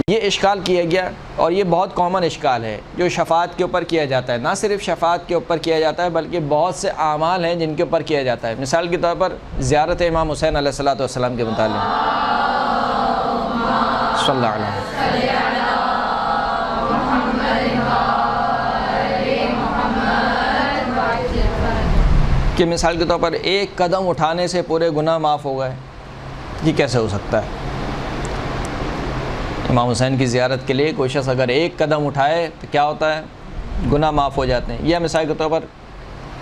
یہ اشکال کیا گیا، اور یہ بہت کامن اشکال ہے جو شفاعت کے اوپر کیا جاتا ہے۔ نہ صرف شفاعت کے اوپر کیا جاتا ہے بلکہ بہت سے اعمال ہیں جن کے اوپر کیا جاتا ہے۔ مثال کے طور پر زیارت امام حسین علیہ الصلوۃ والسلام کے متعلق صلی اللہ علیہ وسلم، کہ مثال کے طور پر ایک قدم اٹھانے سے پورے گناہ معاف ہو گئے۔ یہ کیسے ہو سکتا ہے؟ امام حسین کی زیارت کے لیے کوئی شخص اگر ایک قدم اٹھائے تو کیا ہوتا ہے؟ گناہ معاف ہو جاتے ہیں۔ یا مثال کے طور پر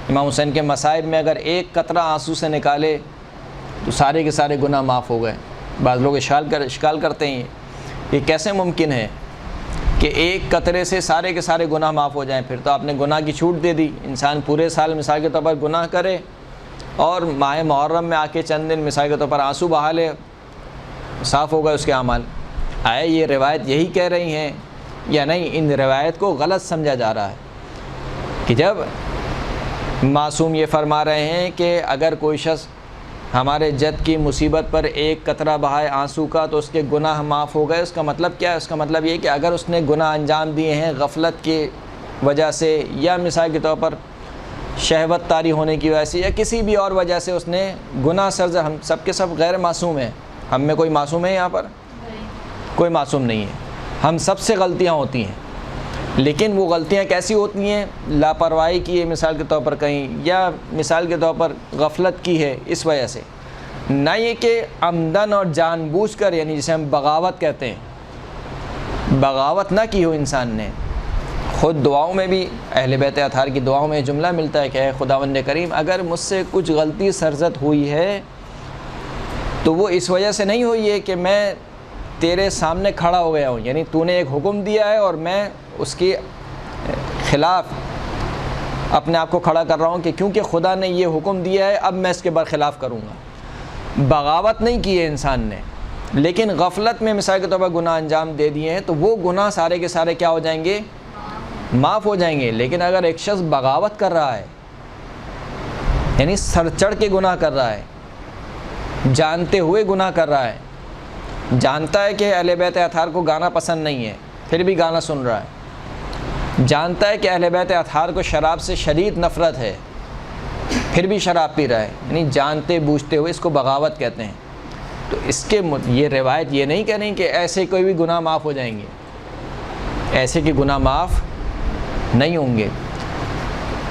امام حسین کے مصائب میں اگر ایک قطرہ آنسو سے نکالے تو سارے کے سارے گناہ معاف ہو گئے۔ بعض لوگ اشکال کرتے ہیں یہ کیسے ممکن ہے کہ ایک قطرے سے سارے کے سارے گناہ معاف ہو جائیں؟ پھر تو آپ نے گناہ کی چھوٹ دے دی۔ انسان پورے سال مثال کے طور پر گناہ کرے اور ماہ محرم میں آ کے چند دن مثال کے طور پر آنسو بہا لے، صاف ہو گئے اس کے اعمال۔ آیا یہ روایت یہی کہہ رہی ہیں یا نہیں؟ ان روایت کو غلط سمجھا جا رہا ہے کہ جب معصوم یہ فرما رہے ہیں کہ اگر کوئی شخص ہمارے جد کی مصیبت پر ایک قطرہ بہائے آنسو کا تو اس کے گناہ معاف ہو گئے، اس کا مطلب کیا ہے؟ اس کا مطلب یہ کہ اگر اس نے گناہ انجام دیے ہیں غفلت کی وجہ سے، یا مثال کے طور پر شہوت طاری ہونے کی وجہ سے، یا کسی بھی اور وجہ سے اس نے گناہ ہم سب کے سب غیر معصوم ہیں۔ ہم میں کوئی معصوم ہے یہاں پر؟ کوئی معصوم نہیں ہے۔ ہم سب سے غلطیاں ہوتی ہیں، لیکن وہ غلطیاں کیسی ہوتی ہیں؟ لاپرواہی کی ہے مثال کے طور پر کہیں، یا مثال کے طور پر غفلت کی ہے اس وجہ سے، نہ یہ کہ عمدن اور جان بوجھ کر، یعنی جسے ہم بغاوت کہتے ہیں، بغاوت نہ کی ہو انسان نے۔ خود دعاؤں میں بھی اہل بیت اطہار کی دعاؤں میں جملہ ملتا ہے کہ اے خداوند کریم اگر مجھ سے کچھ غلطی سرزد ہوئی ہے تو وہ اس وجہ سے نہیں ہوئی ہے کہ میں تیرے سامنے کھڑا ہو گیا ہوں، یعنی تو نے ایک حکم دیا ہے اور میں اس کے خلاف اپنے آپ کو کھڑا کر رہا ہوں کہ کیونکہ خدا نے یہ حکم دیا ہے اب میں اس کے برخلاف کروں گا۔ بغاوت نہیں کی ہے انسان نے، لیکن غفلت میں مثال کے طور پر گناہ انجام دے دیے ہیں تو وہ گناہ سارے کے سارے کیا ہو جائیں گے؟ معاف ہو جائیں گے۔ لیکن اگر ایک شخص بغاوت کر رہا ہے، یعنی سر چڑھ کے گناہ کر رہا ہے، جانتے ہوئے گناہ کر رہا ہے، جانتا ہے کہ اہل بیت اطہار کو گانا پسند نہیں ہے پھر بھی گانا سن رہا ہے، جانتا ہے کہ اہل بیت اطہار کو شراب سے شدید نفرت ہے پھر بھی شراب پی رہا ہے، یعنی جانتے بوجھتے ہوئے، اس کو بغاوت کہتے ہیں۔ تو اس کے یہ روایت یہ نہیں کہہ رہی کہ ایسے کوئی بھی گناہ معاف ہو جائیں گے، ایسے کہ گناہ معاف نہیں ہوں گے۔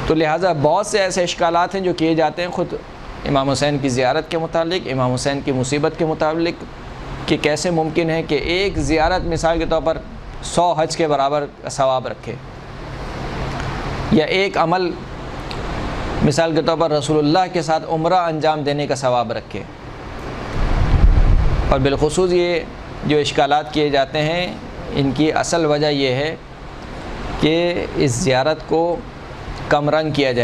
تو لہٰذا بہت سے ایسے اشکالات ہیں جو کیے جاتے ہیں خود امام حسین کی زیارت کے متعلق، امام حسین کی مصیبت کے متعلق، کہ کیسے ممکن ہے کہ ایک زیارت مثال کے طور پر 100 حج کے برابر ثواب رکھے، یا ایک عمل مثال کے طور پر رسول اللہ کے ساتھ عمرہ انجام دینے کا ثواب رکھے۔ اور بالخصوص یہ جو اشکالات کیے جاتے ہیں ان کی اصل وجہ یہ ہے کہ اس زیارت کو کم رنگ کیا جائے۔